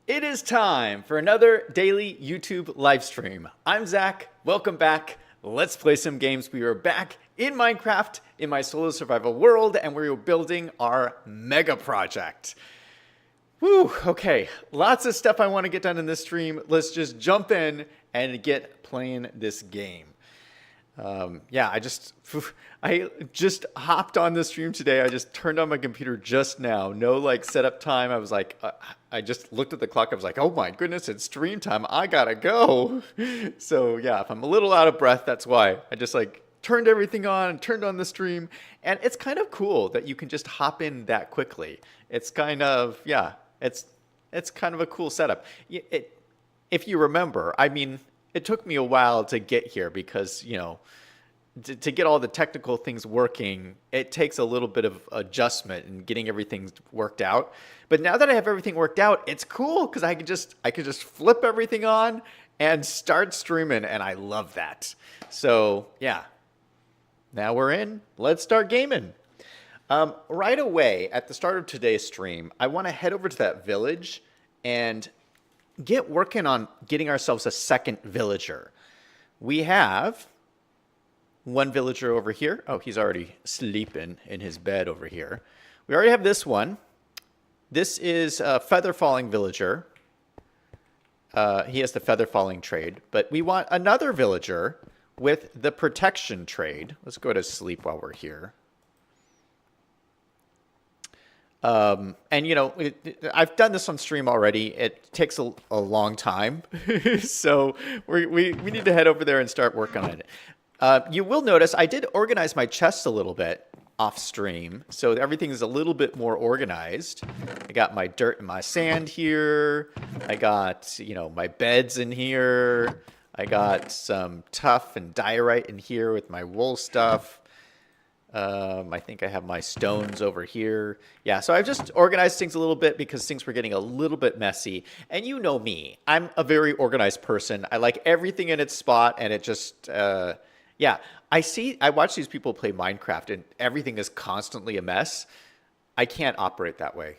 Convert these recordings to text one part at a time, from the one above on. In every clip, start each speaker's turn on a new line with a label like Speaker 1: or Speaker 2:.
Speaker 1: It is time for another daily YouTube live stream. I'm Zach. Welcome back. Let's play some games. We are back in Minecraft in my solo survival world, and we're building our mega project. Woo, okay. Lots of stuff I want to get done in this stream. Let's just jump in and get playing this game. Yeah, I just hopped on the stream today. I just turned on my computer just now. No like setup time. I was like, I just looked at the clock. I was like, oh my goodness, it's stream time. I gotta go. So yeah, if I'm a little out of breath, that's why. I just like turned everything on and turned on the stream. And it's kind of cool that you can just hop in that quickly. It's kind of, yeah, it's kind of a cool setup. If you remember, I mean, it took me a while to get here because, you know, to get all the technical things working, it takes a little bit of adjustment and getting everything worked out. But now that I have everything worked out, it's cool because I could just flip everything on and start streaming, and I love that. So yeah, now we're in. Let's start gaming. Right away at the start of today's stream, I want to head over to that village and get working on getting ourselves a second villager. We have one villager over here. Oh, he's already sleeping in his bed over here. We already have this one. This is a feather falling villager. He has the feather falling trade, but we want another villager with the protection trade. Let's go to sleep while we're here. And you know, I've done this on stream already. It takes a long time. So we need to head over there and start working on it. You will notice I did organize my chest a little bit off stream. So everything is a little bit more organized. I got my dirt and my sand here. I got, you know, my beds in here. I got some tuff and diorite in here with my wool stuff. I think I have my stones over here. Yeah, so I've just organized things a little bit because things were getting a little bit messy. And you know me, I'm a very organized person. I like everything in its spot, and it just, yeah. I watch these people play Minecraft, and everything is constantly a mess. I can't operate that way.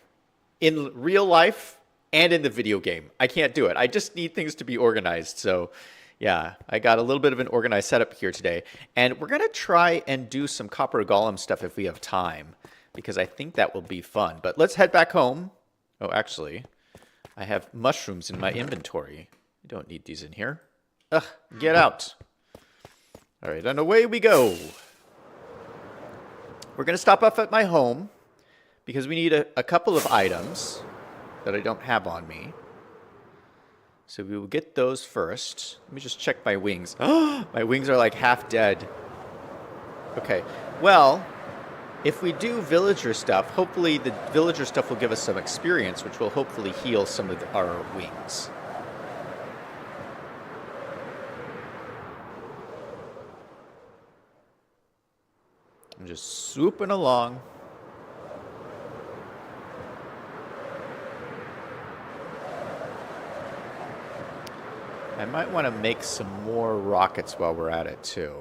Speaker 1: In real life and in the video game, I can't do it. I just need things to be organized, so... yeah, I got a little bit of an organized setup here today. And we're going to try and do some copper golem stuff if we have time, because I think that will be fun. But let's head back home. Oh, actually, I have mushrooms in my inventory. I don't need these in here. Ugh, get out. All right, and away we go. We're going to stop off at my home because we need a couple of items that I don't have on me. So we will get those first. Let me just check my wings. Oh, my wings are like half dead. Okay, well, if we do villager stuff, hopefully the villager stuff will give us some experience, which will hopefully heal some of our wings. I'm just swooping along. I might want to make some more rockets while we're at it, too.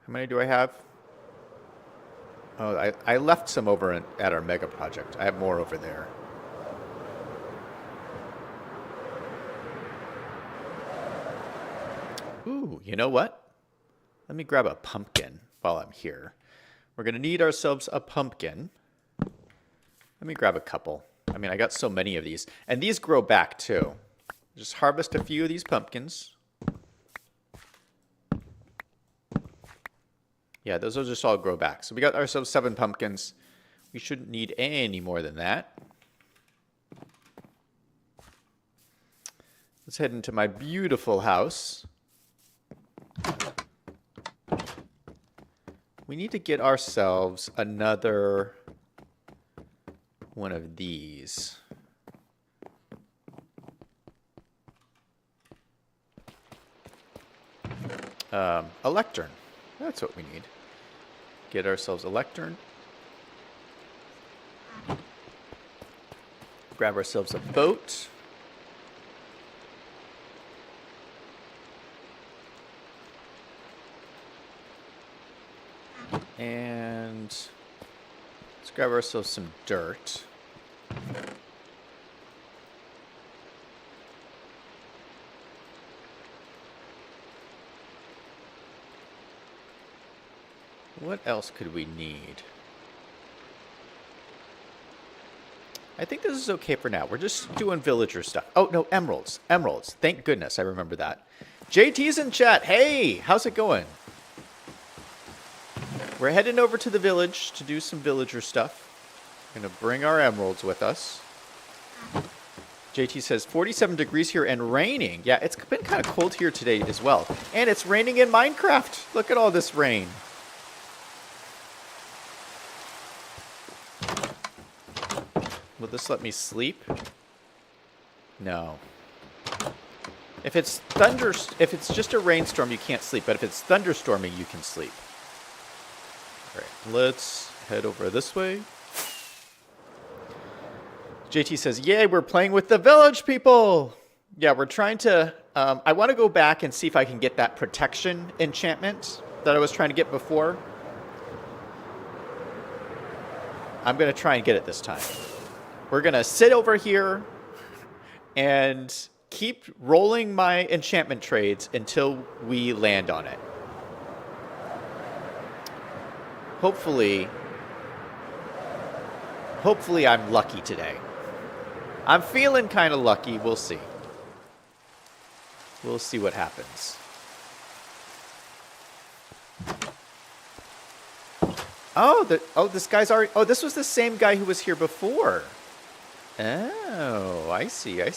Speaker 1: How many do I have? Oh, I left some over at our mega project. I have more over there. Ooh, you know what? Let me grab a pumpkin while I'm here. We're going to need ourselves a pumpkin. Let me grab a couple. I mean, I got so many of these. And these grow back, too. Just harvest a few of these pumpkins. Yeah, those will just all grow back. So we got ourselves 7 pumpkins. We shouldn't need any more than that. Let's head into my beautiful house. We need to get ourselves another one of these. A lectern. That's what we need. Get ourselves a lectern. Grab ourselves a boat. And let's grab ourselves some dirt. What else could we need? I think this is okay for now. We're just doing villager stuff. Oh, no, emeralds. Emeralds. Thank goodness I remember that. JT's in chat. Hey, how's it going? We're heading over to the village to do some villager stuff. We're going to bring our emeralds with us. JT says 47 degrees here and raining. Yeah, it's been kind of cold here today as well. And it's raining in Minecraft. Look at all this rain. Will this let me sleep? No. If it's just a rainstorm, you can't sleep. But if it's thunderstorming, you can sleep. All right, let's head over this way. JT says, yay, we're playing with the village people. Yeah, we're trying to... I want to go back and see if I can get that protection enchantment that I was trying to get before. I'm going to try and get it this time. We're going to sit over here and keep rolling my enchantment trades until we land on it. Hopefully I'm lucky today. I'm feeling kind of lucky. We'll see. We'll see what happens. This guy's already... Oh, this was the same guy who was here before. Oh, I see. Okay,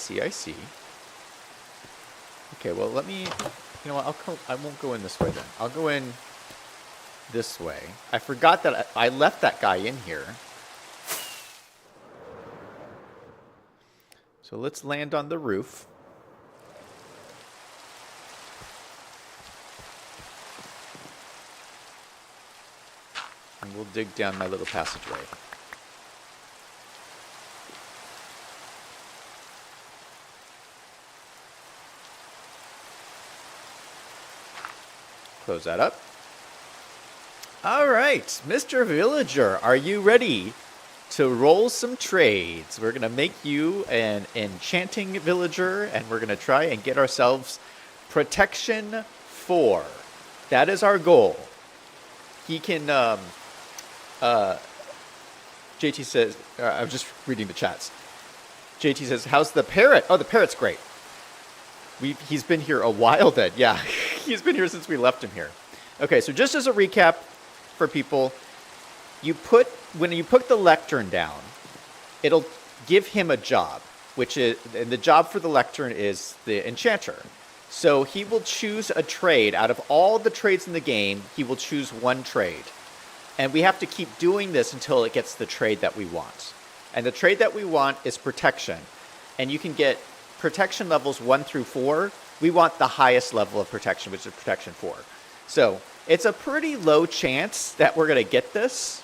Speaker 1: well, let me... You know what? I won't go in this way then. I'll go in this way. I forgot that I left that guy in here. So let's land on the roof. And we'll dig down my little passageway. Close that up. All right, Mr. Villager, are you ready to roll some trades? We're going to make you an enchanting villager, and we're going to try and get ourselves protection 4. That is our goal. He can, JT says, I'm just reading the chats. JT says, how's the parrot? Oh, the parrot's great. He's been here a while then. Yeah, he's been here since we left him here. Okay, so just as a recap for people, when you put the lectern down, it'll give him a job, and the job for the lectern is the enchanter. So he will choose a trade. Out of all the trades in the game, he will choose one trade. And we have to keep doing this until it gets the trade that we want. And the trade that we want is protection. And you can get protection levels 1 through 4. We want the highest level of protection, which is protection 4. So it's a pretty low chance that we're going to get this.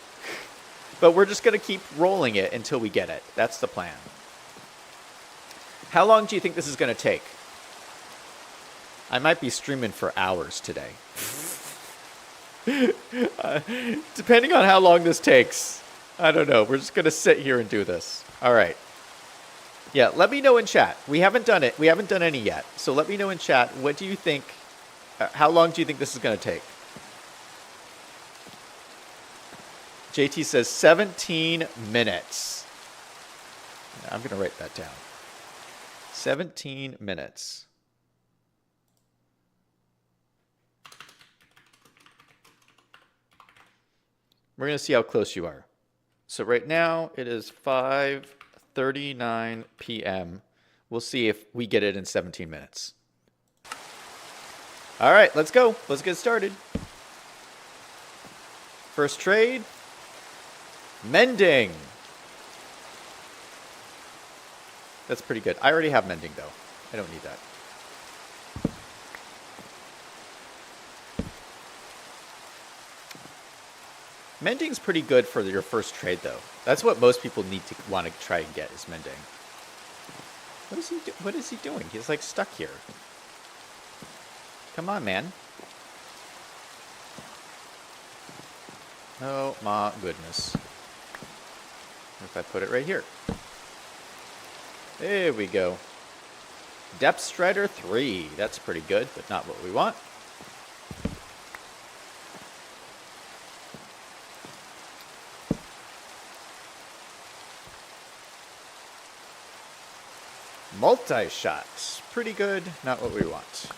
Speaker 1: But we're just going to keep rolling it until we get it. That's the plan. How long do you think this is going to take? I might be streaming for hours today. Depending on how long this takes. I don't know. We're just going to sit here and do this. All right. Yeah, let me know in chat. We haven't done it. We haven't done any yet. So let me know in chat. What do you think? How long do you think this is going to take? JT says 17 minutes. I'm going to write that down. 17 minutes. We're going to see how close you are. So right now it is 5:39 p.m. We'll see if we get it in 17 minutes. All right, let's go. Let's get started. First trade. Mending. That's pretty good. I already have mending, though. I don't need that. Mending's pretty good for your first trade, though. That's what most people want to try and get is mending. What is he doing? He's like stuck here. Come on, man. Oh my goodness. If I put it right here. There we go. Depth Strider 3. That's pretty good, but not what we want. Multi-shot. Pretty good. Not what we want.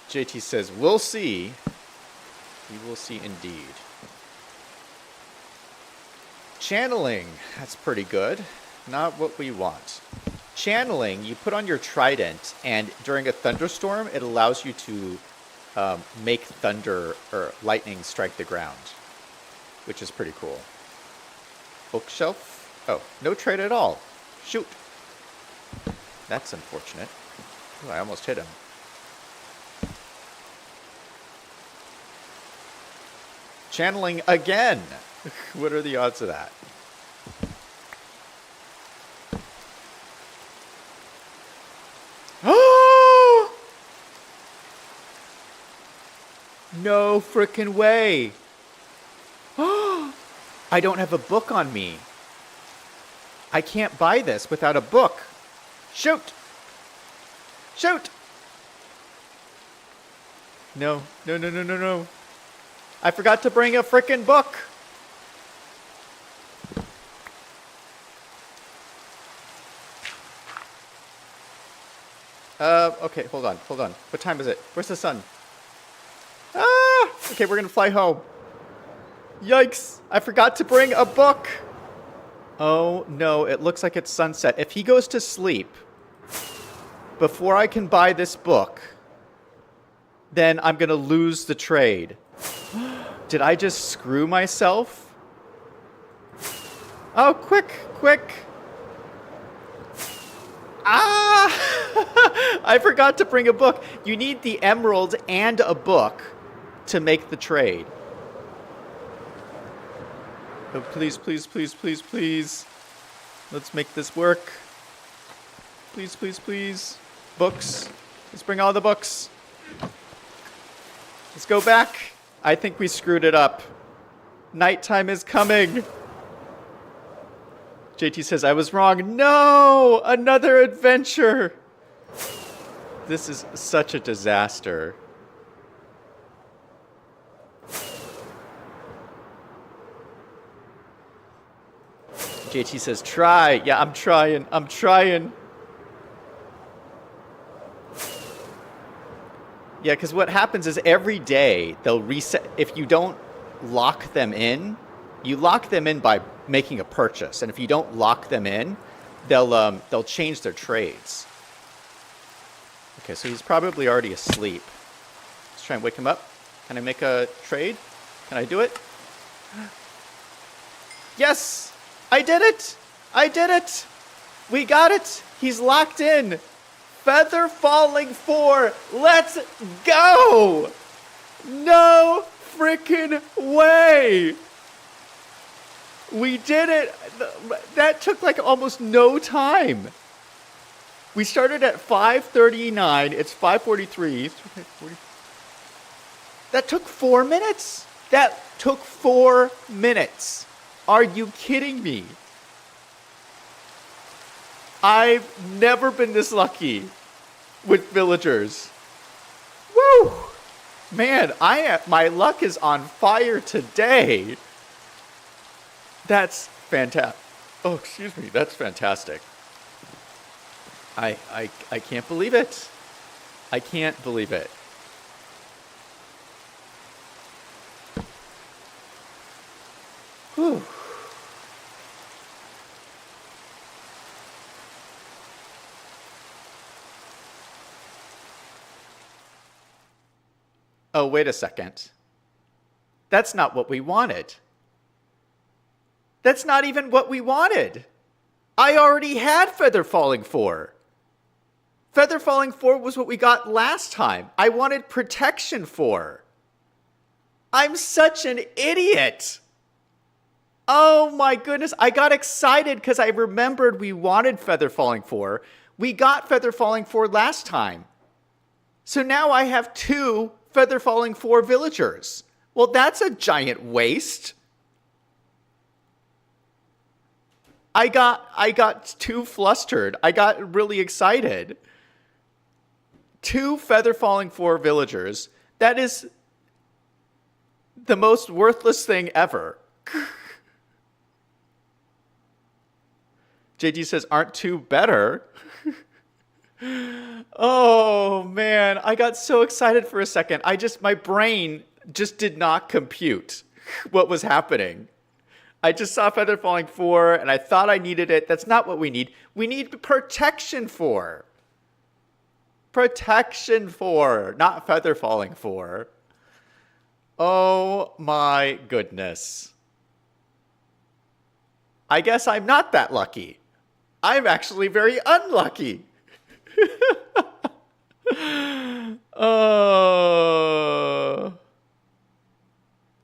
Speaker 1: JT says, we'll see. We will see indeed. Channeling. That's pretty good. Not what we want. Channeling, you put on your trident, and during a thunderstorm, it allows you to make thunder or lightning strike the ground, which is pretty cool. Bookshelf. Oh, no trade at all. Shoot. That's unfortunate. Ooh, I almost hit him. Channeling again. What are the odds of that? Oh! No frickin' way. Oh! I don't have a book on me. I can't buy this without a book. Shoot! Shoot! No, no, no, no, no, no. I forgot to bring a frickin' book. Okay, hold on. What time is it? Where's the sun? Ah! Okay, we're gonna fly home. Yikes! I forgot to bring a book. Oh no, it looks like it's sunset. If he goes to sleep before I can buy this book, then I'm gonna lose the trade. Did I just screw myself? Oh, quick, quick. Ah! I forgot to bring a book. You need the emerald and a book to make the trade. Oh, please, please, please, please, please. Let's make this work. Please, please, please. Books. Let's bring all the books. Let's go back. I think we screwed it up. Nighttime is coming. JT says, I was wrong. No! Another adventure! This is such a disaster. JT says, try. Yeah, I'm trying. I'm trying. Yeah, because what happens is every day they'll reset. If you don't lock them in, you lock them in by making a purchase, and if you don't lock them in, they'll change their trades. Okay, so he's probably already asleep. Let's try and wake him up. Can I make a trade? Can I do it? Yes! I did it! I did it! We got it! He's locked in! Feather falling 4! Let's go! No frickin' way! We did it! That took like almost no time. We started at 5:39. It's 5:43. That took 4 minutes? That took 4 minutes. Are you kidding me? I've never been this lucky with villagers. Woo! Man, my luck is on fire today. That's fantastic. Oh, excuse me. That's fantastic. I can't believe it. I can't believe it. Whew. Oh, wait a second. That's not what we wanted. That's not even what we wanted. I already had Feather Falling 4. Feather Falling 4 was what we got last time. I wanted Protection 4. I'm such an idiot. Oh my goodness. I got excited because I remembered we wanted Feather Falling 4. We got Feather Falling 4 last time. So now I have 2 Feather Falling 4 villagers. Well, that's a giant waste. I got too flustered. I got really excited. 2 Feather Falling 4 villagers. That is the most worthless thing ever. JD says, aren't two better? Oh, man. I got so excited for a second. My brain just did not compute what was happening. I just saw Feather Falling 4, and I thought I needed it. That's not what we need. We need Protection 4. Protection 4, not Feather Falling 4. Oh, my goodness. I guess I'm not that lucky. I'm actually very unlucky. Oh.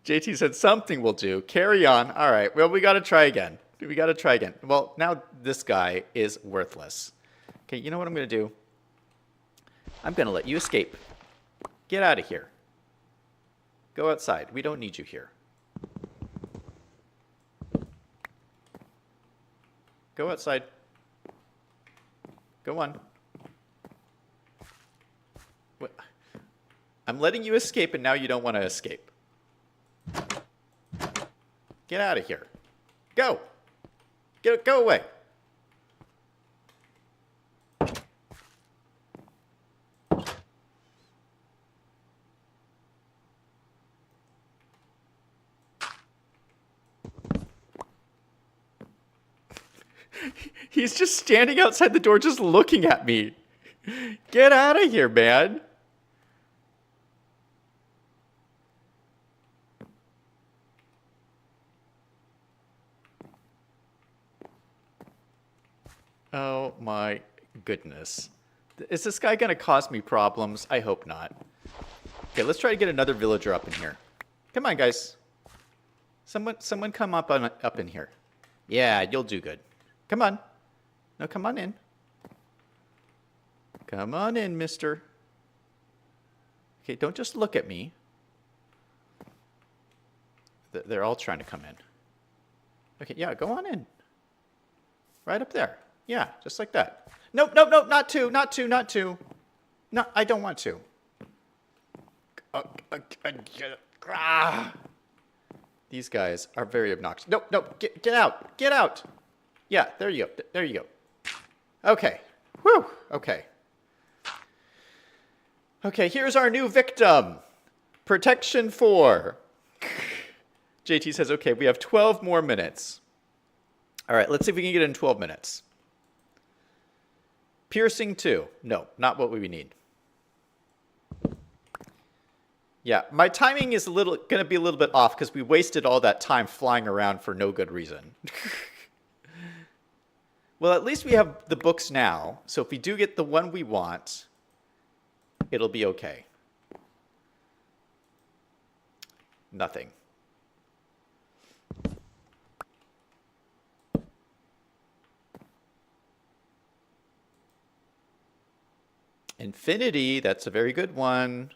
Speaker 1: JT said something will do. Carry on. All right. Well, we got to try again. Well, now this guy is worthless. Okay, you know what I'm going to do? I'm going to let you escape. Get out of here. Go outside. We don't need you here. Go outside. Go on. What? I'm letting you escape, and now you don't want to escape. Get out of here. Go. Go away. He's just standing outside the door just looking at me. Get out of here, man. Oh my goodness. Is this guy going to cause me problems? I hope not. Okay, let's try to get another villager up in here. Come on, guys. Someone come up in here. Yeah, you'll do good. Come on. No, come on in. Come on in, mister. Okay, don't just look at me. They're all trying to come in. Okay, yeah, go on in. Right up there. Yeah, just like that. Nope, not two. No, I don't want to. These guys are very obnoxious. Nope, get out. Get out. Yeah, there you go. Okay. Whew. Okay. Okay, here's our new victim. Protection 4. JT says, okay, we have 12 more minutes. All right, let's see if we can get it in 12 minutes. Piercing 2. No, not what we need. Yeah, my timing is going to be a little bit off because we wasted all that time flying around for no good reason. Well, at least we have the books now, so if we do get the one we want, it'll be okay. Nothing. Infinity, that's a very good one.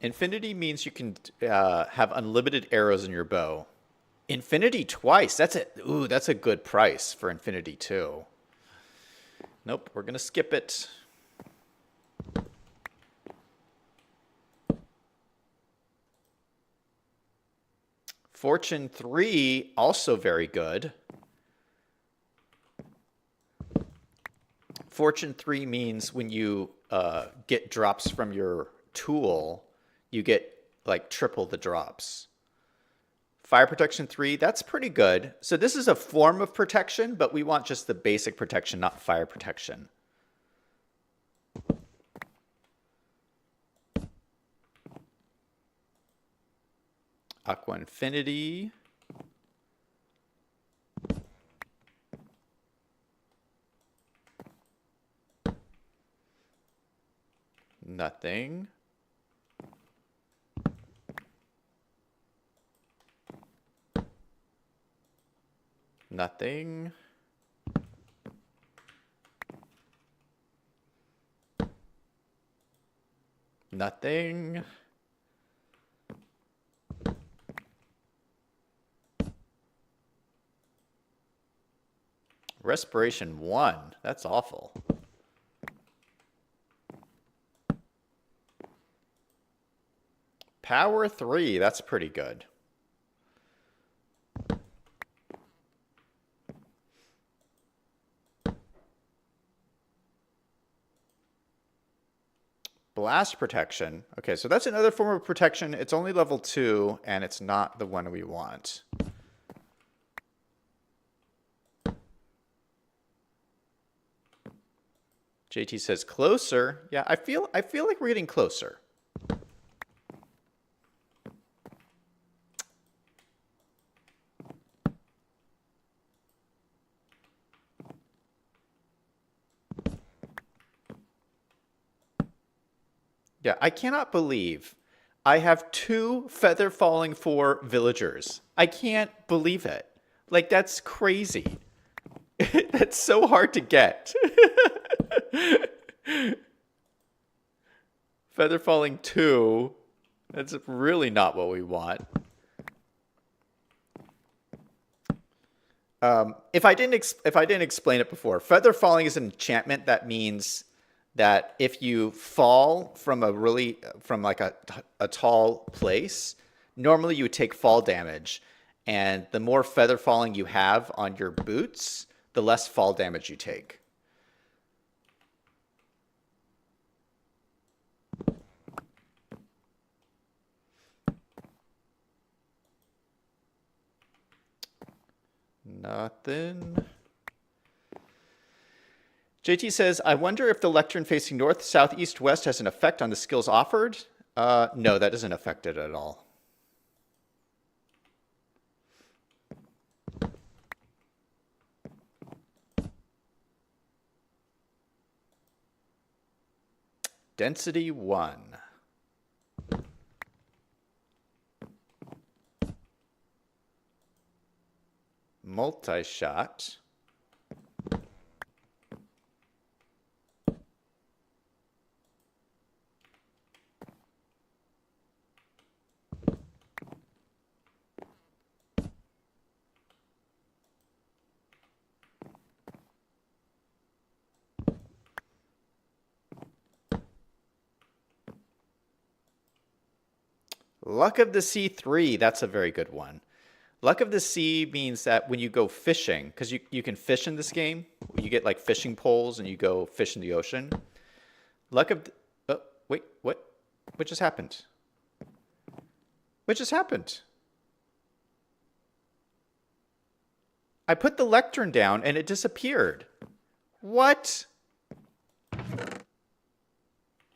Speaker 1: Infinity means you can have unlimited arrows in your bow. Infinity twice. That's it. Ooh, that's a good price for Infinity 2. Nope, we're going to skip it. Fortune 3, also very good. Fortune 3 means when you get drops from your tool, you get like triple the drops. Fire Protection 3, that's pretty good. So this is a form of protection, but we want just the basic protection, not fire protection. Aqua Infinity. Nothing. Nothing. Nothing. Respiration 1. That's awful. Power 3. That's pretty good. Blast protection. Okay, so that's another form of protection. It's only level 2, and it's not the one we want. JT says closer. Yeah, I feel like we're getting closer. Yeah, I cannot believe I have 2 feather falling 4 villagers. I can't believe it. Like, that's crazy. That's so hard to get. Feather falling 2. That's really not what we want. If I didn't explain it before, feather falling is an enchantment that means that if you fall from like a tall place, normally you would take fall damage, and the more feather falling you have on your boots, the less fall damage you take. Nothing. JT says, I wonder if the lectern facing north, south, east, west has an effect on the skills offered. No, that doesn't affect it at all. Density 1. Multi-shot. Luck of the Sea 3, that's a very good one. Luck of the Sea means that when you go fishing, because you can fish in this game, you get like fishing poles and you go fish in the ocean. Luck of... oh, wait, what? What just happened? What just happened? I put the lectern down and it disappeared. What?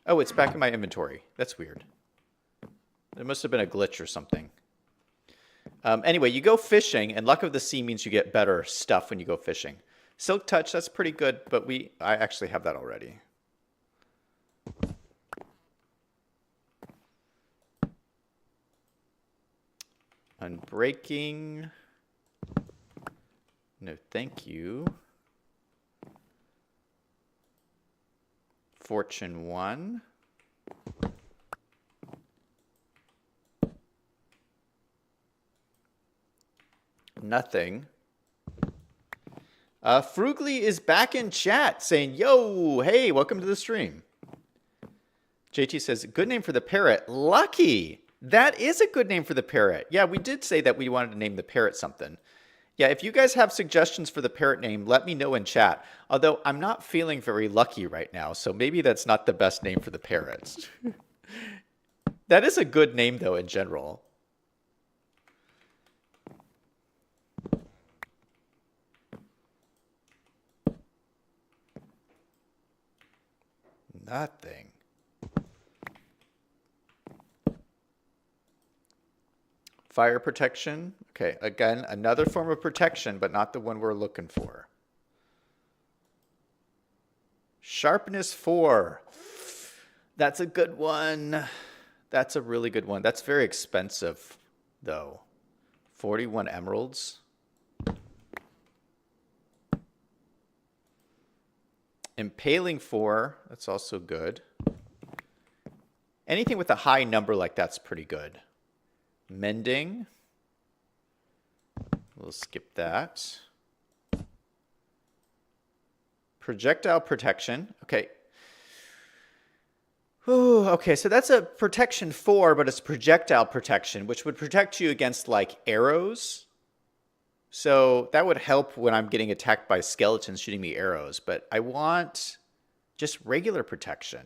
Speaker 1: Oh, it's back in my inventory. That's weird. There must have been a glitch or something. Anyway, you go fishing, and Luck of the Sea means you get better stuff when you go fishing. Silk Touch, that's pretty good, but I actually have that already. Unbreaking. No, thank you. Fortune 1. Nothing. Frugly is back in chat saying, yo, hey, welcome to the stream. JT says, good name for the parrot. Lucky. That is a good name for the parrot. Yeah, we did say that we wanted to name the parrot something. Yeah, if you guys have suggestions for the parrot name, let me know in chat. Although I'm not feeling very lucky right now, so maybe that's not the best name for the parrots. That is a good name, though, in general. Nothing. Fire protection. Okay, again, another form of protection, but not the one we're looking for. Sharpness 4. That's a good one. That's a really good one. That's very expensive, though. 41 emeralds. Impaling 4, that's also good. Anything with a high number like that's pretty good. Mending. We'll skip that. Projectile protection. Okay. Ooh, okay, so that's a protection 4, but it's projectile protection, which would protect you against like arrows. So that would help when I'm getting attacked by skeletons shooting me arrows, but I want just regular protection.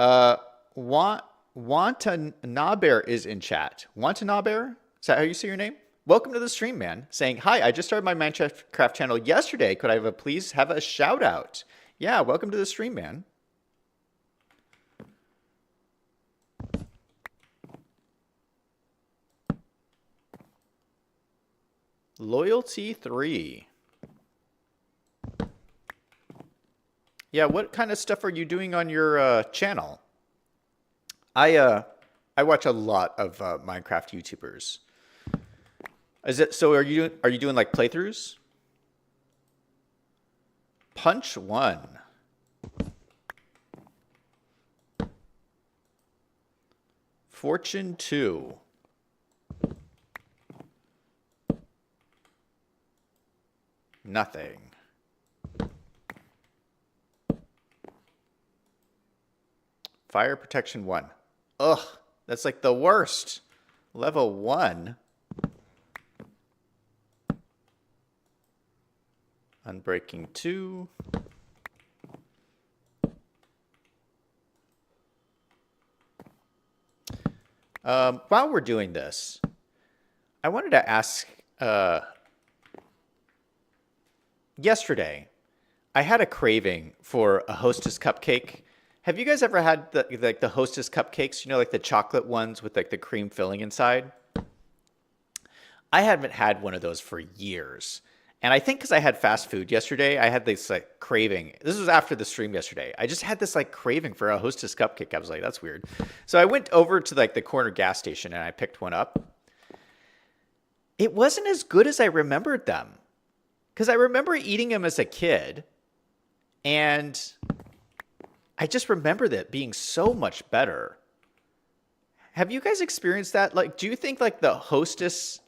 Speaker 1: Uh, Wantanaber is in chat. Wantanaber? Is that how you say your name? Welcome to the stream, man. Saying, hi, I just started my Minecraft channel yesterday. Could I please have a shout out? Yeah, welcome to the stream, man. Loyalty 3. Yeah, what kind of stuff are you doing on your channel? I watch a lot of Minecraft YouTubers. Is it so? Are you doing like playthroughs? Punch 1. Fortune 2. Nothing. Fire protection 1. Ugh, that's like the worst. Level 1. Unbreaking 2. While we're doing this, I wanted to ask, yesterday, I had a craving for a Hostess cupcake. Have you guys ever had the Hostess cupcakes? You know, like the chocolate ones with like the cream filling inside? I haven't had one of those for years. And I think because I had fast food yesterday, I had this like craving. This was after the stream yesterday. I just had this like craving for a Hostess cupcake. I was like, that's weird. So I went over to like the corner gas station and I picked one up. It wasn't as good as I remembered them. Because I remember eating them as a kid. And I just remember that being so much better. Have you guys experienced that? Like, do you think like the Hostess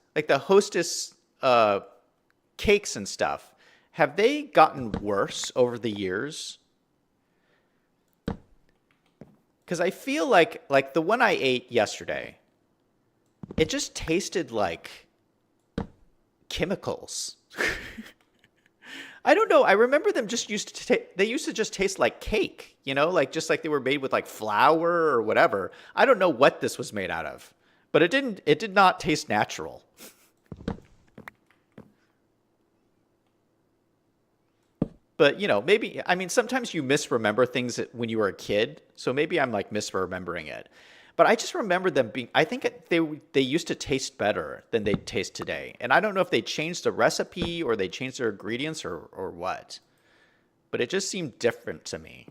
Speaker 1: cakes and stuff, have they gotten worse over the years? Because I feel like the one I ate yesterday, it just tasted like chemicals. I don't know. I remember them just they used to just taste like cake, you know, like just like they were made with like flour or whatever. I don't know what this was made out of, but it did not taste natural. But, you know, maybe, I mean, sometimes you misremember things when you were a kid. So maybe I'm like misremembering it. But I just remember them being, I think they used to taste better than they taste today. And I don't know if they changed the recipe or they changed their ingredients or what. But it just seemed different to me.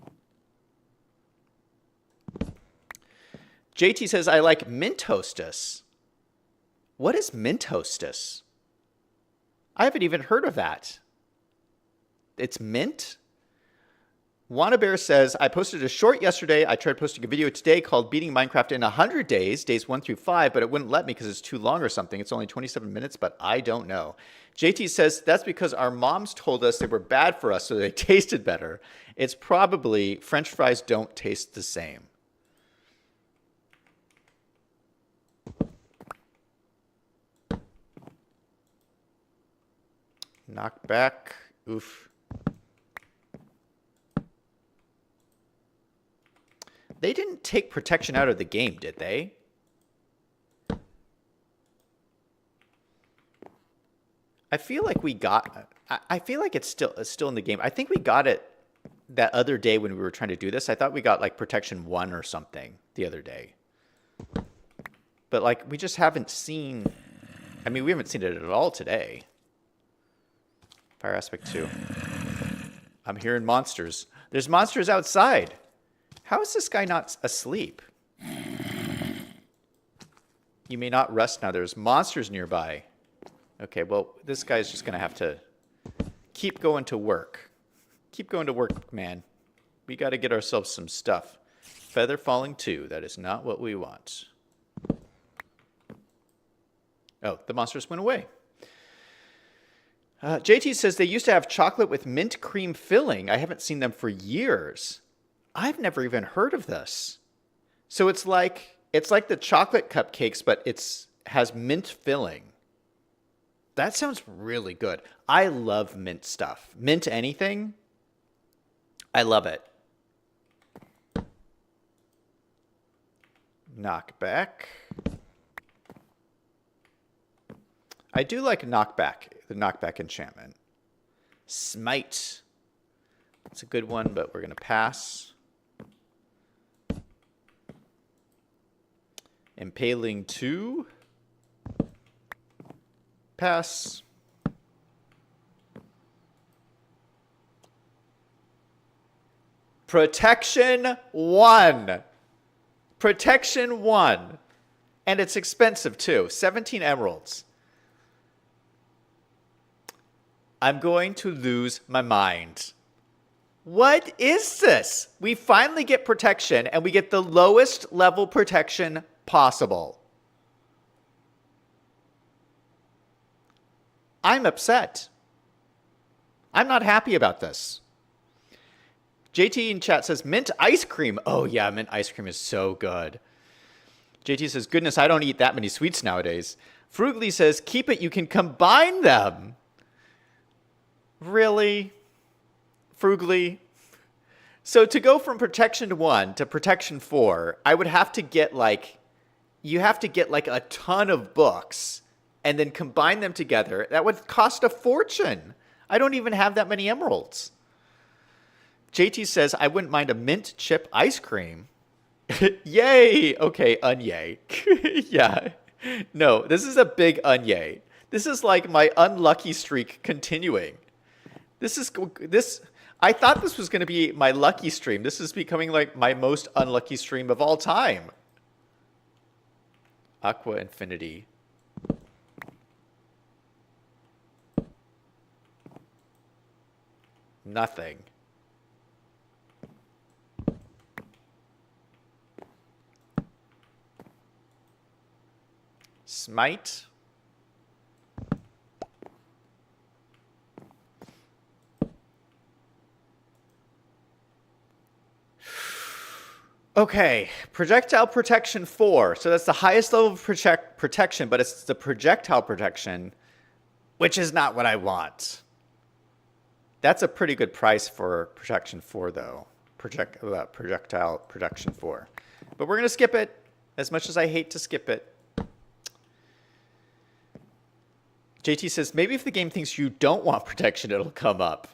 Speaker 1: JT says, I like mint hostess. What is mint hostess? I haven't even heard of that. It's mint. Wannabear says, I posted a short yesterday. I tried posting a video today called Beating Minecraft in 100 Days, days 1 through 5, but it wouldn't let me because it's too long or something. It's only 27 minutes, but I don't know. JT says, that's because our moms told us they were bad for us, so they tasted better. It's probably French fries don't taste the same. Knock back. Oof. They didn't take protection out of the game, did they? I feel like we got... I feel like it's still in the game. I think we got it that other day when we were trying to do this. I thought we got like protection 1 or something the other day. But like we just haven't seen... I mean, we haven't seen it at all today. Fire aspect 2. I'm hearing monsters. There's monsters outside. How is this guy not asleep? You may not rest now. There's monsters nearby. Okay, well, this guy's just going to have to keep going to work. Keep going to work, man. We got to get ourselves some stuff. Feather falling 2. That is not what we want. Oh, the monsters went away. JT says they used to have chocolate with mint cream filling. I haven't seen them for years. I've never even heard of this. So it's like the chocolate cupcakes, but has mint filling. That sounds really good. I love mint stuff. Mint anything. I love it. Knockback. I do like knockback, the knockback enchantment. Smite. That's a good one, but we're going to pass. Impaling 2. Pass. Protection 1. Protection 1. And it's expensive too. 17 emeralds. I'm going to lose my mind. What is this? We finally get protection, and we get the lowest level protection possible. I'm upset. I'm not happy about this. JT in chat says, mint ice cream. Oh yeah, mint ice cream is so good. JT says, goodness, I don't eat that many sweets nowadays. Frugly says, keep it, you can combine them. Really? Frugly? So to go from protection 1 to protection 4, I would have to get you have to get a ton of books and then combine them together. That would cost a fortune. I don't even have that many emeralds. JT says, I wouldn't mind a mint chip ice cream. Yay! Okay, unyay. Yeah. No, this is a big unyay. This is like my unlucky streak continuing. I thought this was going to be my lucky stream. This is becoming like my most unlucky stream of all time. Aqua Infinity. Nothing. Smite. Okay, projectile protection 4. So that's the highest level of protection, but it's the projectile protection, which is not what I want. That's a pretty good price for protection 4, though. Projectile protection 4. But we're going to skip it, as much as I hate to skip it. JT says, maybe if the game thinks you don't want protection, it'll come up.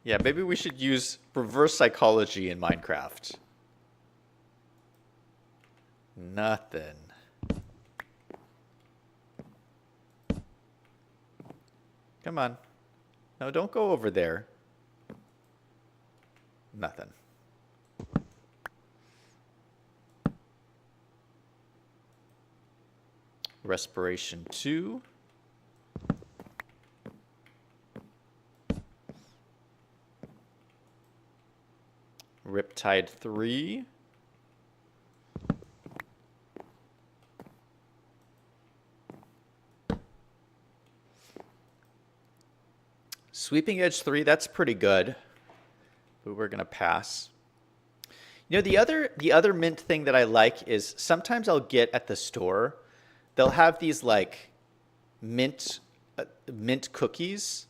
Speaker 1: Yeah, maybe we should use reverse psychology in Minecraft. Nothing. Come on. No, don't go over there. Nothing. Respiration 2. Riptide 3. Sweeping Edge 3, that's pretty good. But we're going to pass. You know, the other mint thing that I like is sometimes I'll get at the store, they'll have these like mint cookies.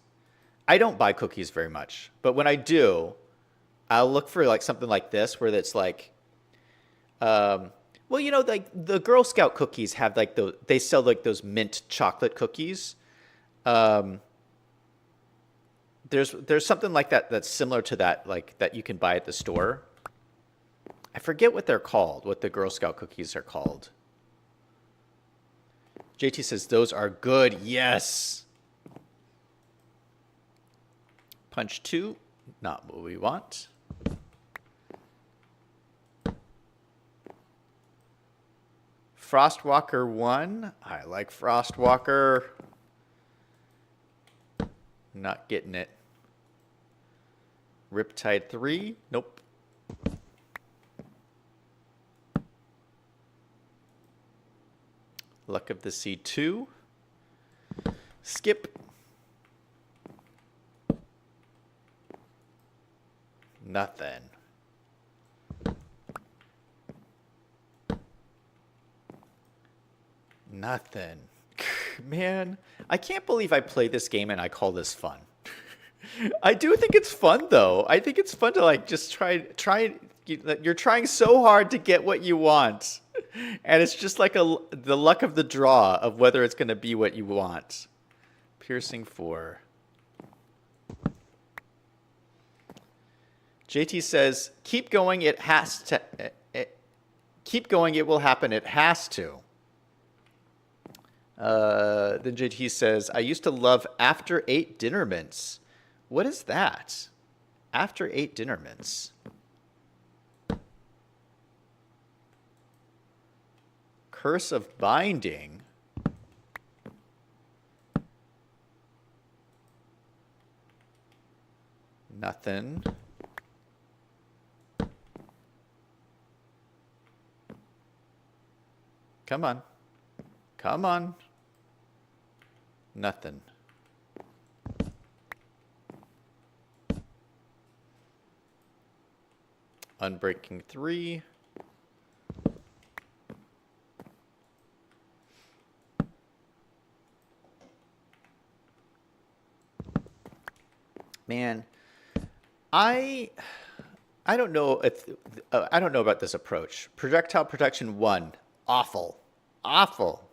Speaker 1: I don't buy cookies very much, but when I do, I'll look for like something like this where it's like, well, you know, like the Girl Scout cookies have like they sell like those mint chocolate cookies. There's something like that that's similar to that, like that you can buy at the store. I forget what they're called, what the Girl Scout cookies are called. JT says those are good. Yes. Punch 2, not what we want. Frostwalker 1. I like Frostwalker. Not getting it. Riptide 3. Nope. Luck of the Sea 2. Skip. Nothing. Nothing. Man, I can't believe I play this game and I call this fun. I do think it's fun though. I think it's fun to like just try, you're trying so hard to get what you want. And it's just like the luck of the draw of whether it's going to be what you want. Piercing 4. JT says, keep going, it has to. Keep going, it will happen, it has to. Then JT says, I used to love After 8 Dinner Mints. What is that? After 8 Dinner Mints. Curse of Binding. Nothing. Come on. Come on. Nothing. Unbreaking 3. Man, I don't know if I don't know about this approach. Projectile protection 1, awful, awful.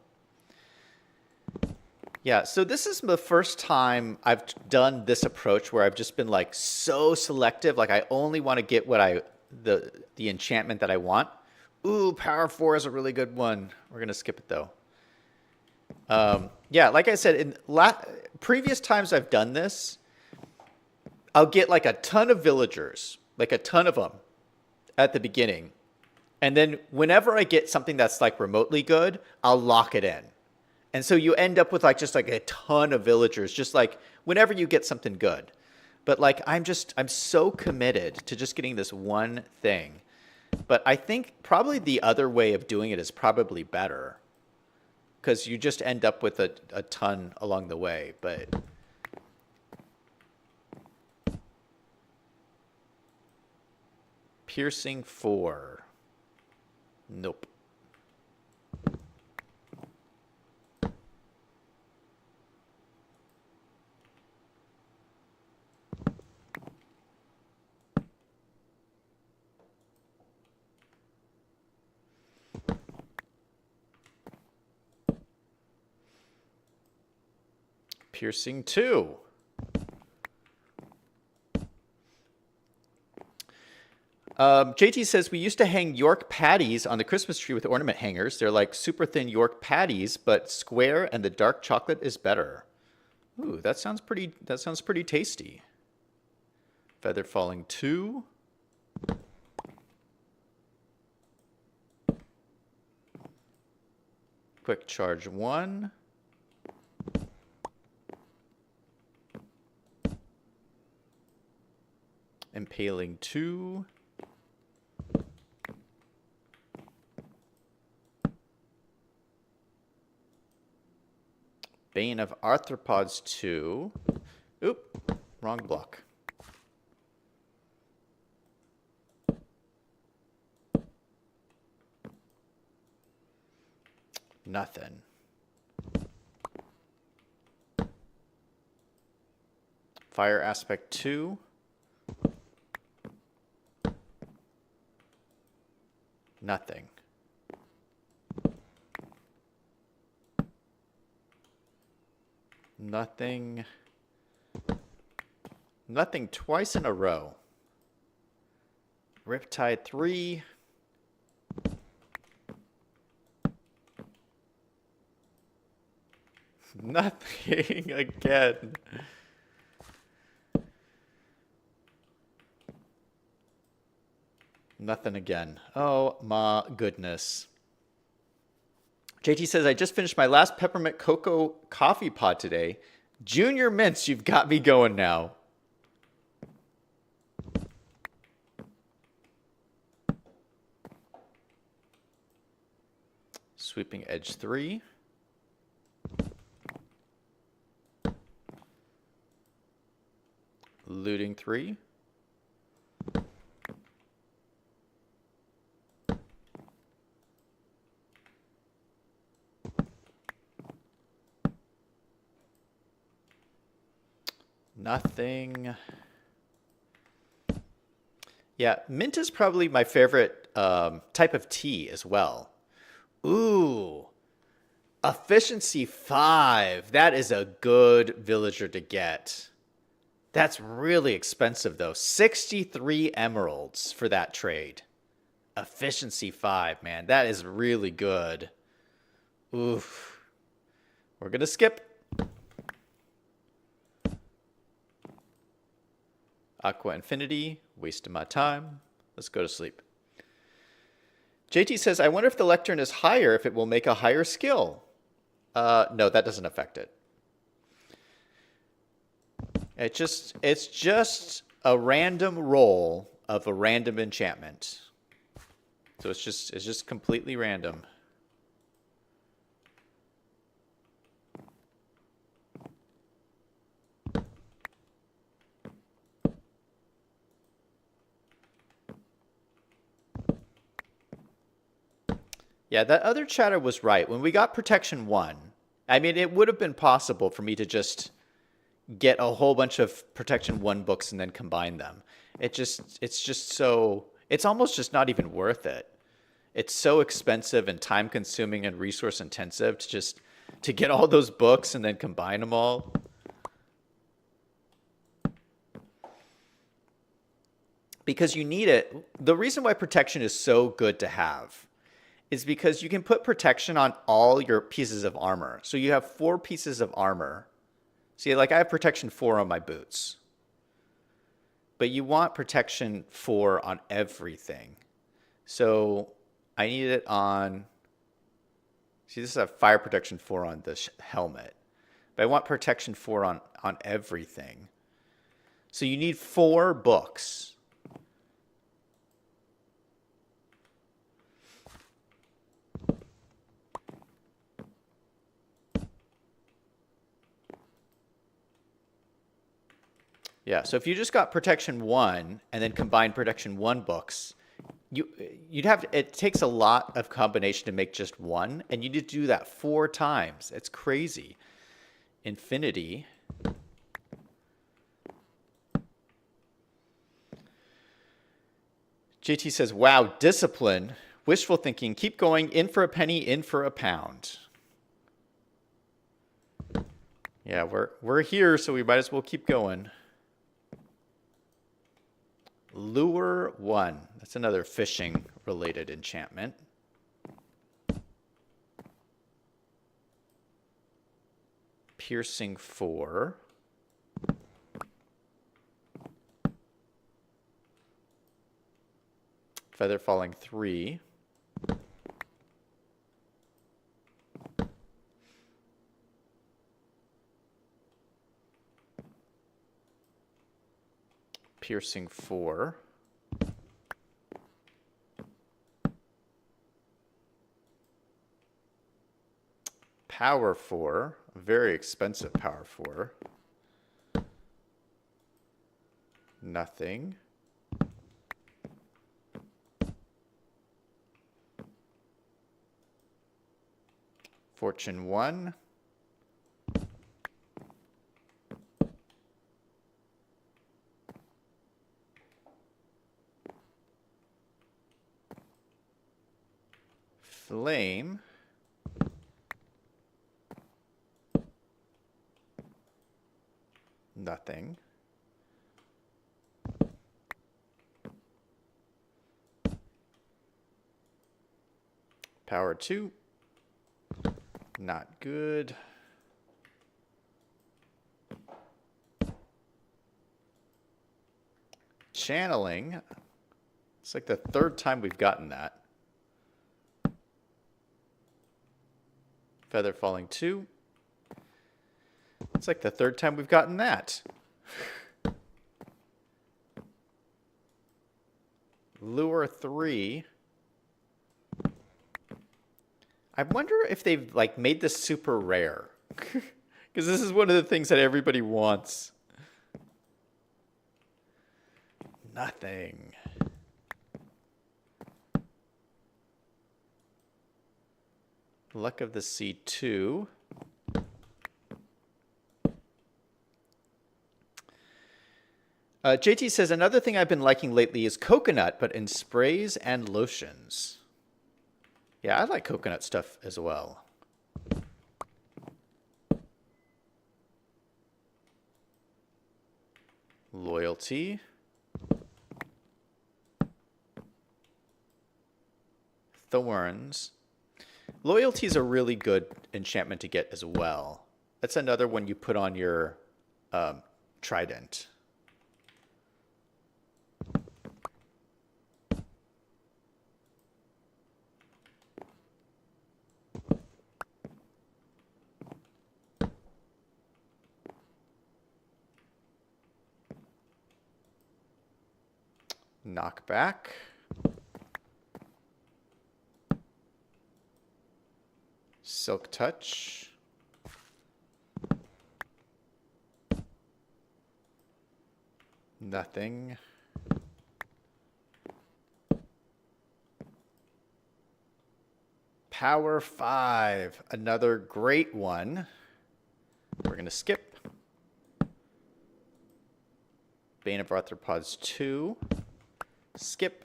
Speaker 1: Yeah, so this is the first time I've done this approach where I've just been like so selective, like I only want to get what the enchantment that I want. Ooh, Power 4 is a really good one. We're gonna skip it though. Yeah, like I said, in previous times I've done this, I'll get like a ton of villagers, like a ton of them at the beginning. And then whenever I get something that's like remotely good, I'll lock it in. And so you end up with like just like a ton of villagers, just like whenever you get something good. But like I'm so committed to just getting this one thing. But I think probably the other way of doing it is probably better. Because you just end up with a ton along the way. But Piercing 4. Nope. Piercing 2. JT says, we used to hang York patties on the Christmas tree with ornament hangers. They're like super thin York patties, but square, and the dark chocolate is better. Ooh, that sounds pretty tasty. Feather Falling 2. Quick Charge 1. Impaling 2. Bane of Arthropods 2. Oop, wrong block. Nothing. Fire Aspect 2. Nothing. Nothing. Nothing twice in a row. Riptide 3. Nothing again. Nothing again. Oh my goodness. JT says, I just finished my last peppermint cocoa coffee pod today. Junior Mints, you've got me going now. Sweeping Edge 3. Looting 3. Nothing. Yeah, mint is probably my favorite type of tea as well. Ooh, efficiency 5. That is a good villager to get. That's really expensive though. 63 emeralds for that trade. Efficiency 5, man. That is really good. Oof. We're going to skip. Aqua Infinity. Wasting my time. Let's go to sleep. JT says, I wonder if the lectern is higher, if it will make a higher skill. No, that doesn't affect it. It's just a random roll of a random enchantment. So it's just completely random. Yeah, that other chatter was right. When we got Protection 1, I mean, it would have been possible for me to just get a whole bunch of Protection 1 books and then combine them. It's just so, it's almost just not even worth it. It's so expensive and time consuming and resource intensive to get all those books and then combine them all. Because you need it. The reason why protection is so good to have is because you can put protection on all your pieces of armor. So you have 4 pieces of armor. See, like I have protection 4 on my boots. But you want protection 4 on everything. So I need it on... See, this is a fire protection 4 on the helmet. But I want protection 4 on everything. So you need 4 books. Yeah, so if you just got Protection 1 and then combine Protection 1 books, you'd have to, it takes a lot of combination to make just one, and you need to do that 4 times. It's crazy. Infinity. JT says, wow, discipline. Wishful thinking. Keep going. In for a penny, in for a pound. Yeah, we're here, so we might as well keep going. Lure 1. That's another fishing-related enchantment. Piercing 4. Feather falling 3. Piercing 4. Power 4. Very expensive power 4. Nothing. Fortune 1. Flame. Nothing. Power 2. Not good. Channeling. It's like the 3rd time we've gotten that. Feather falling 2. It's like the 3rd time we've gotten that. Lure 3. I wonder if they've like made this super rare. Because this is one of the things that everybody wants. Nothing. Luck of the Sea 2. JT says, another thing I've been liking lately is coconut, but in sprays and lotions. Yeah, I like coconut stuff as well. Loyalty. Thorns. Loyalty is a really good enchantment to get as well. That's another one you put on your trident. Knockback. Silk Touch. Nothing. Power 5. Another great one. We're going to skip. Bane of Arthropods 2. Skip.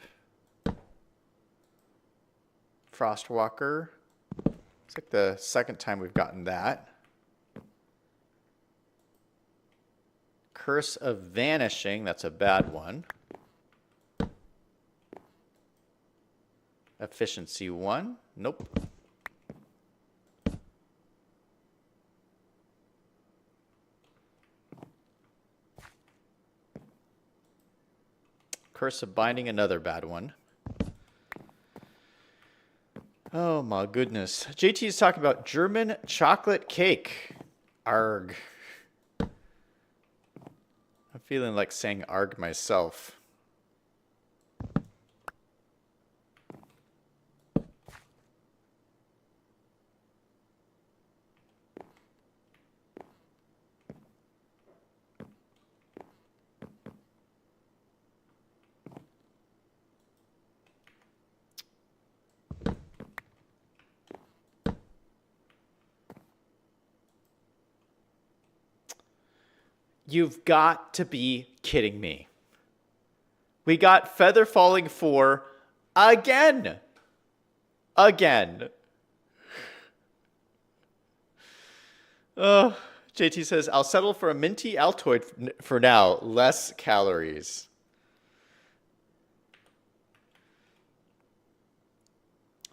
Speaker 1: Frostwalker. It's like the second time we've gotten that. Curse of Vanishing. That's a bad one. Efficiency 1. Nope. Curse of Binding. Another bad one. Oh my goodness. JT is talking about German chocolate cake. Arg. I'm feeling like saying arg myself. You've got to be kidding me. We got Feather Falling 4 again. Again. Oh, JT says, I'll settle for a minty Altoid for now. Less calories.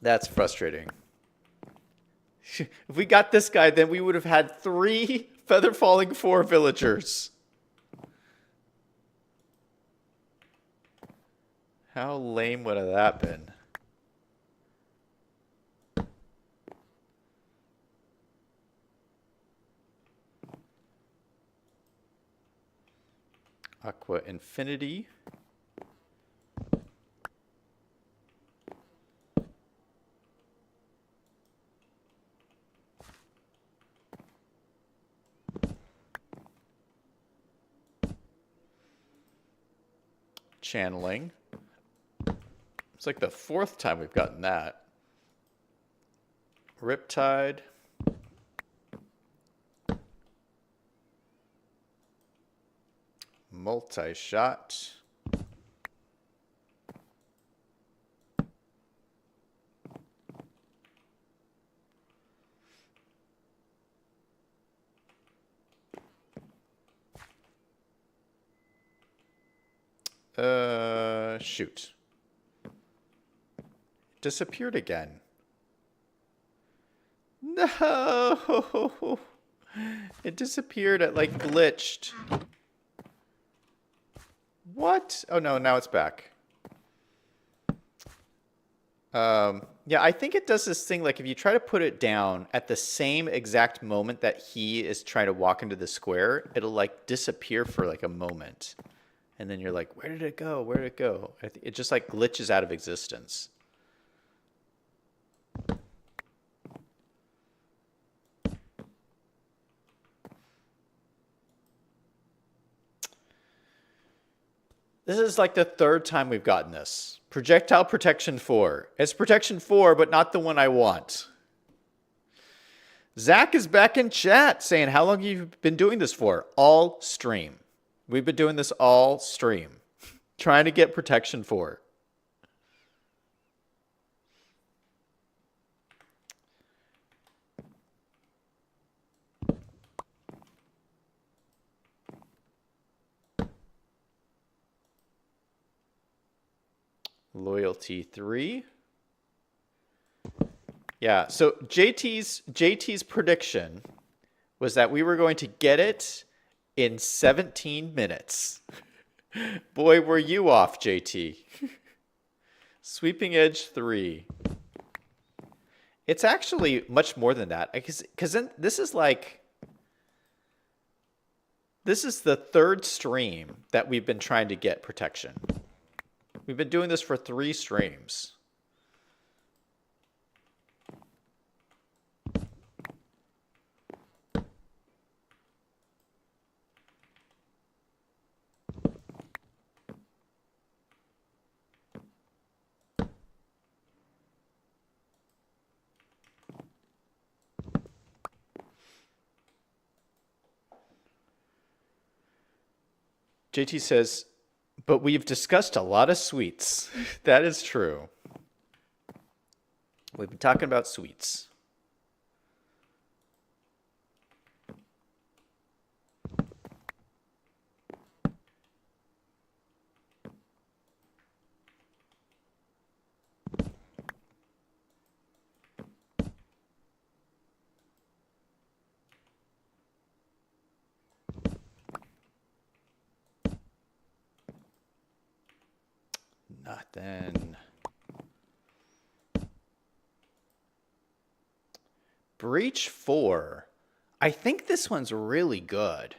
Speaker 1: That's frustrating. If we got this guy, then we would have had 3 Feather Falling 4 villagers. How lame would have that been? Aqua Infinity. Channeling. It's like the 4th time we've gotten that. Riptide. Multi-shot. Shoot. Disappeared again. No! It disappeared. It like glitched. What? Oh no, now it's back. Yeah, I think it does this thing like if you try to put it down at the same exact moment that he is trying to walk into the square, it'll like disappear for like a moment. And then you're like, where did it go? Where did it go? It just like glitches out of existence. This is like the 3rd time we've gotten this. Projectile Protection 4. It's Protection 4, but not the one I want. Zach is back in chat saying, how long have you been doing this for? All stream. We've been doing this all stream, trying to get protection for. Loyalty 3. Yeah, so JT's prediction was that we were going to get it in 17 minutes. Boy, were you off, JT. Sweeping Edge 3. It's actually much more than that. Because this is the third stream that we've been trying to get protection. We've been doing this for 3 streams. JT says, but we've discussed a lot of sweets. That is true. We've been talking about sweets. Nothing. Breach 4. I think this one's really good.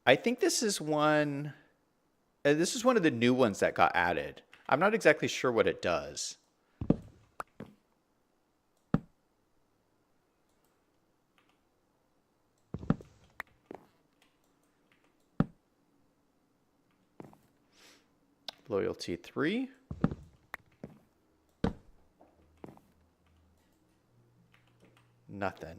Speaker 1: I think this is one of the new ones that got added. I'm not exactly sure what it does. Loyalty 3. Nothing.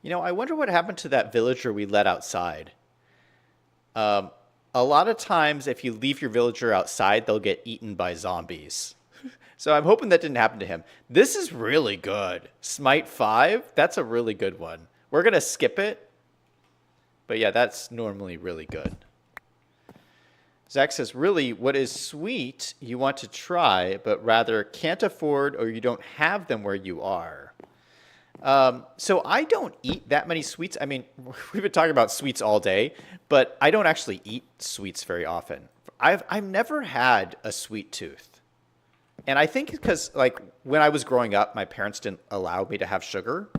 Speaker 1: You know, I wonder what happened to that villager we let outside. A lot of times, if you leave your villager outside, they'll get eaten by zombies. So I'm hoping that didn't happen to him. This is really good. Smite 5, that's a really good one. We're going to skip it. But yeah, that's normally really good. Zach says, really, what is sweet you want to try, but rather can't afford or you don't have them where you are? So I don't eat that many sweets. I mean, we've been talking about sweets all day, but I don't actually eat sweets very often. I've never had a sweet tooth. And I think because, like, when I was growing up, my parents didn't allow me to have sugar.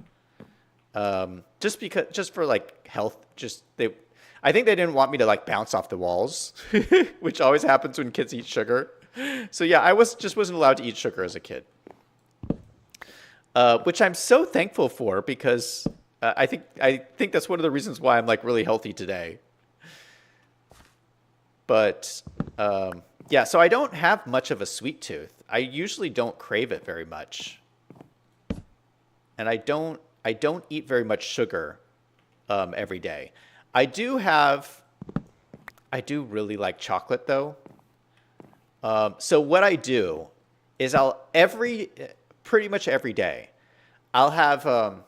Speaker 1: Just for, like, health, I think they didn't want me to, like, bounce off the walls, which always happens when kids eat sugar. So, yeah, I wasn't allowed to eat sugar as a kid. Which I'm so thankful for because I think that's one of the reasons why I'm, like, really healthy today. But, yeah, so I don't have much of a sweet tooth. I usually don't crave it very much. And I don't eat very much sugar every day. I do really like chocolate though. So what I do is pretty much every day, I'll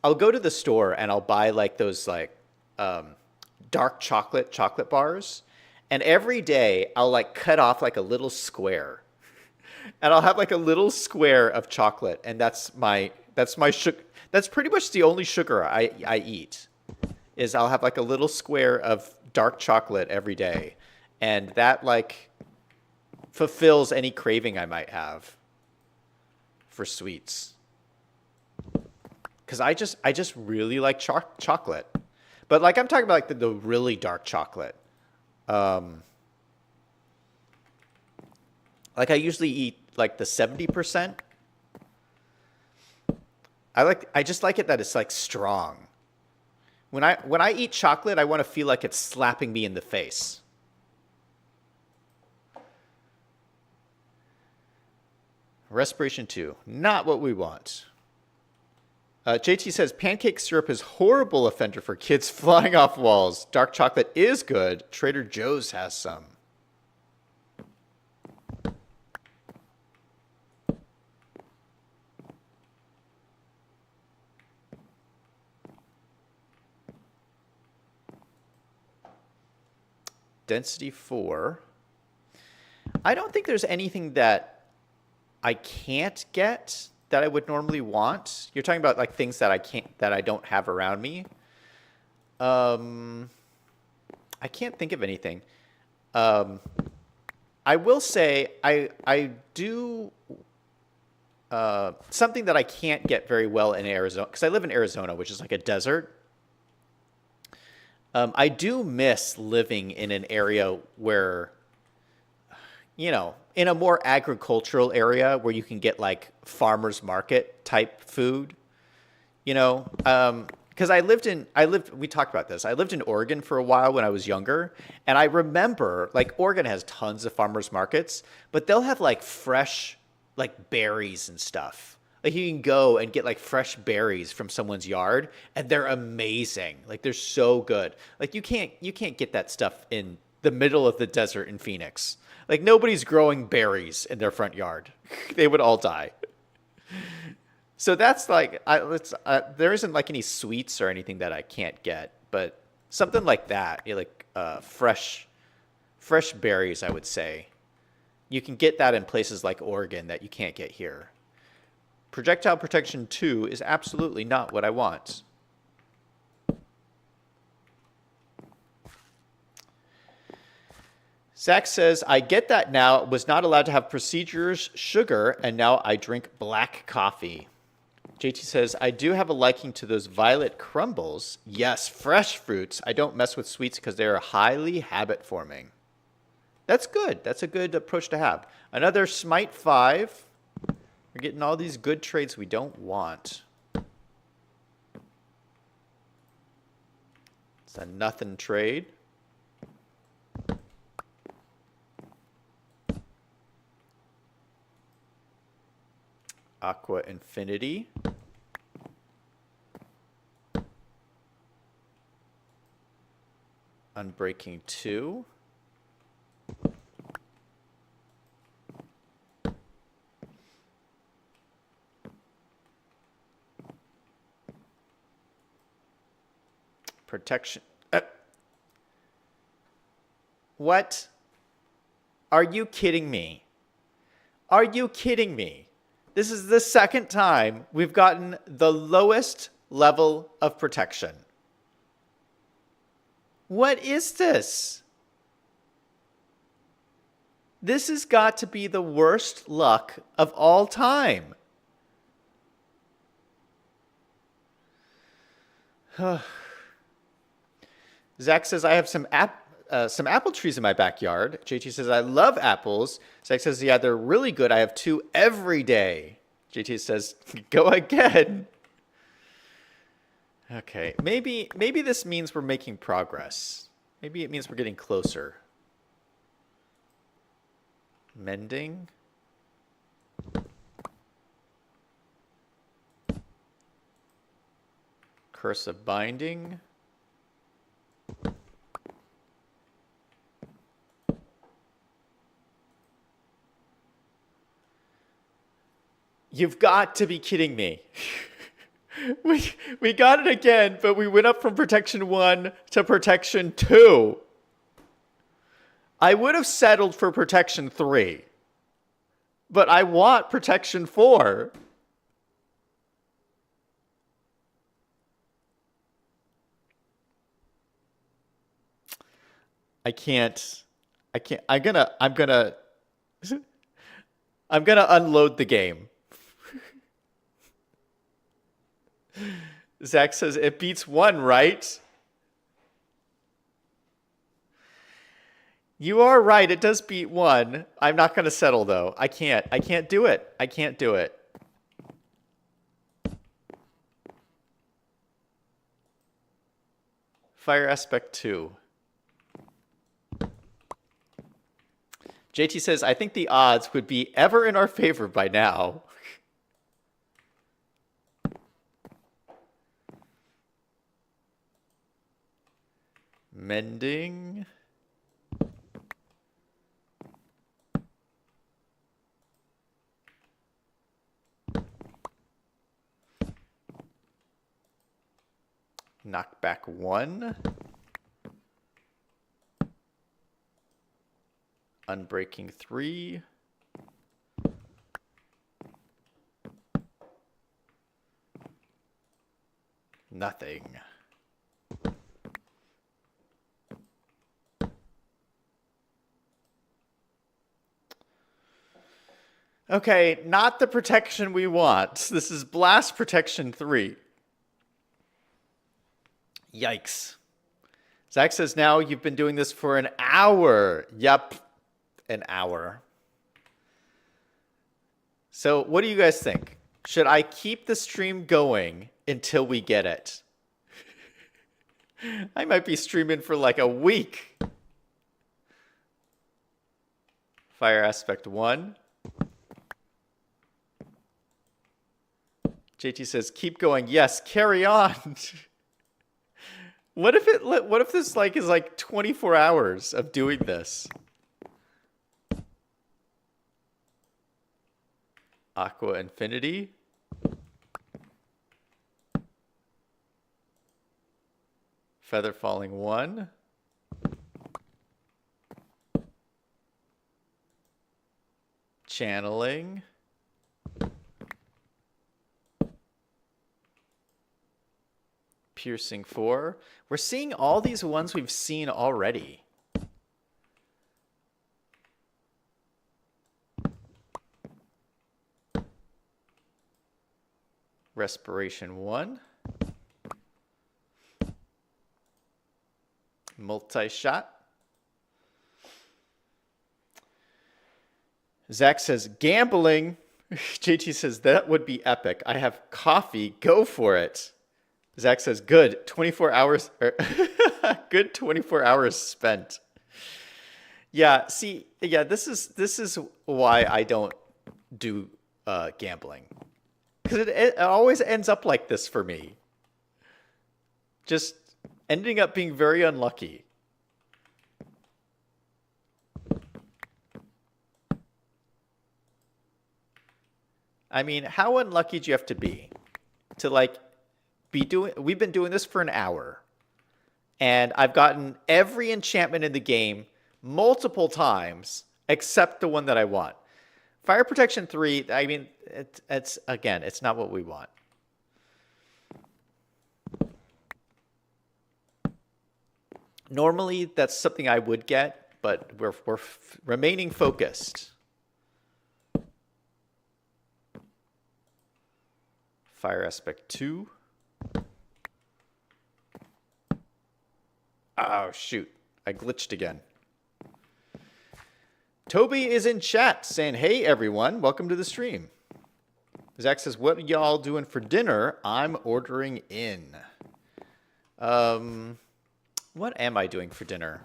Speaker 1: go to the store and I'll buy like those like dark chocolate bars. And every day I'll like cut off like a little square. And I'll have like a little square of chocolate, and that's my sugar. That's pretty much the only sugar I eat. Is I'll have like a little square of dark chocolate every day, and that like fulfills any craving I might have for sweets. Because I just really like chocolate, but like I'm talking about like the really dark chocolate. Like I usually eat like the 70%. I just like it that it's like strong. When I eat chocolate, I want to feel like it's slapping me in the face. Respiration 2. Not what we want. JT says, pancake syrup is horrible offender for kids flying off walls. Dark chocolate is good. Trader Joe's has some. Density 4. I don't think there's anything that I can't get that I would normally want. You're talking about like things that I don't have around me. I can't think of anything. I will say I do something that I can't get very well in Arizona, because I live in Arizona, which is like a desert. I do miss living in an area where, you know, in a more agricultural area where you can get like farmers market type food, you know, because we talked about this. I lived in Oregon for a while when I was younger. And I remember like Oregon has tons of farmers markets, but they'll have like fresh, like berries and stuff. Like you can go and get like fresh berries from someone's yard and they're amazing. Like they're so good. Like you can't get that stuff in the middle of the desert in Phoenix. Like nobody's growing berries in their front yard. They would all die. So that's like, there isn't like any sweets or anything that I can't get, but something like that, like fresh berries, I would say. You can get that in places like Oregon that you can't get here. Projectile protection 2 is absolutely not what I want. Zach says, I get that now. Was not allowed to have procedures, sugar, and now I drink black coffee. JT says, I do have a liking to those violet crumbles. Yes, fresh fruits. I don't mess with sweets because they are highly habit forming. That's good. That's a good approach to have. Another Smite 5. We're getting all these good traits we don't want. It's a nothing trade. Aqua Infinity. Unbreaking 2. Protection. What? Are you kidding me? Are you kidding me? This is the second time we've gotten the lowest level of protection. What is this? This has got to be the worst luck of all time. Zach says, I have some apple trees in my backyard. JT says, I love apples. Zach says, yeah, they're really good. I have 2 every day. JT says, go again. Okay, maybe this means we're making progress. Maybe it means we're getting closer. Mending. Curse of Binding. You've got to be kidding me. We got it again, but we went up from protection 1 to protection 2. I would have settled for protection 3, but I want protection 4. I'm gonna unload the game. Zach says it beats 1, right? You are right. It does beat 1. I'm not going to settle though. I can't do it. I can't do it. Fire Aspect 2. JT says, I think the odds would be ever in our favor by now. Mending. Knockback 1. Unbreaking 3. Nothing. Okay, not the protection we want. This is Blast Protection 3. Yikes. Zach says, now you've been doing this for an hour. Yep, an hour. So what do you guys think? Should I keep the stream going until we get it? I might be streaming for like a week. Fire Aspect 1. JT says, keep going. Yes, carry on. What if this is like 24 hours of doing this? Aqua Infinity. Feather Falling 1. Channeling. Piercing 4. We're seeing all these ones we've seen already. Respiration 1. Multi-shot. Zach says, gambling. JT says, that would be epic. I have coffee. Go for it. Zach says, good. 24 hours. Good 24 hours spent. Yeah, see, yeah, this is why I don't do gambling. Because it always ends up like this for me. Just ending up being very unlucky. I mean, how unlucky do you have to be to we've been doing this for an hour and I've gotten every enchantment in the game multiple times except the one that I want. Fire Protection 3, I mean, it's again, it's not what we want. Normally, that's something I would get, but we're remaining focused. Fire Aspect 2. Oh, shoot. I glitched again. Toby is in chat saying, hey, everyone. Welcome to the stream. Zach says, what y'all doing for dinner? I'm ordering in. What am I doing for dinner?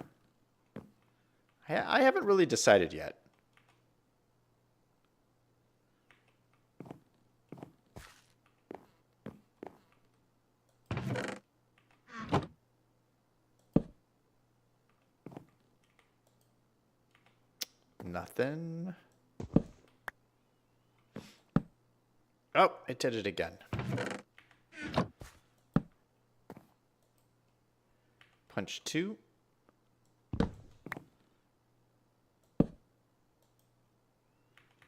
Speaker 1: I haven't really decided yet. Nothing. Oh, it did it again. Punch 2.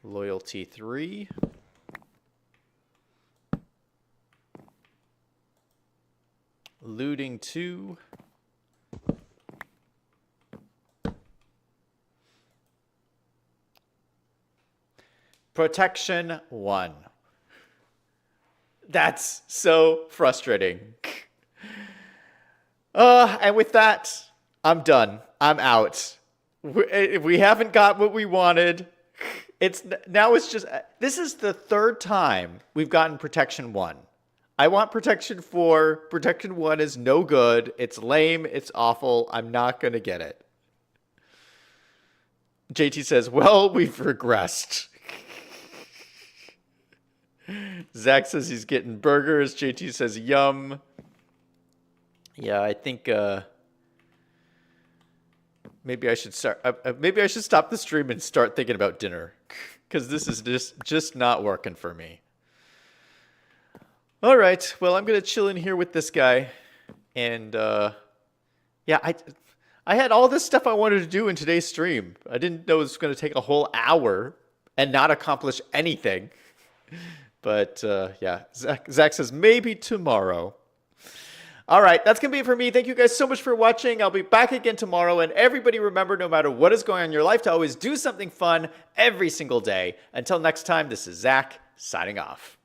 Speaker 1: Loyalty 3. Looting 2. Protection 1. That's so frustrating. And with that, I'm done. I'm out. We haven't got what we wanted. It's just, this is the third time we've gotten Protection 1. I want Protection 4. Protection 1 is no good. It's lame. It's awful. I'm not going to get it. JT says, well, we've regressed. Zach says he's getting burgers. JT says, yum. Yeah, I think maybe I should start. Maybe I should stop the stream and start thinking about dinner, because this is just not working for me. All right, well, I'm gonna chill in here with this guy, and yeah, I had all this stuff I wanted to do in today's stream. I didn't know it was gonna take a whole hour and not accomplish anything. But yeah, Zach says maybe tomorrow. All right, that's going to be it for me. Thank you guys so much for watching. I'll be back again tomorrow. And everybody remember, no matter what is going on in your life, to always do something fun every single day. Until next time, this is Zach signing off.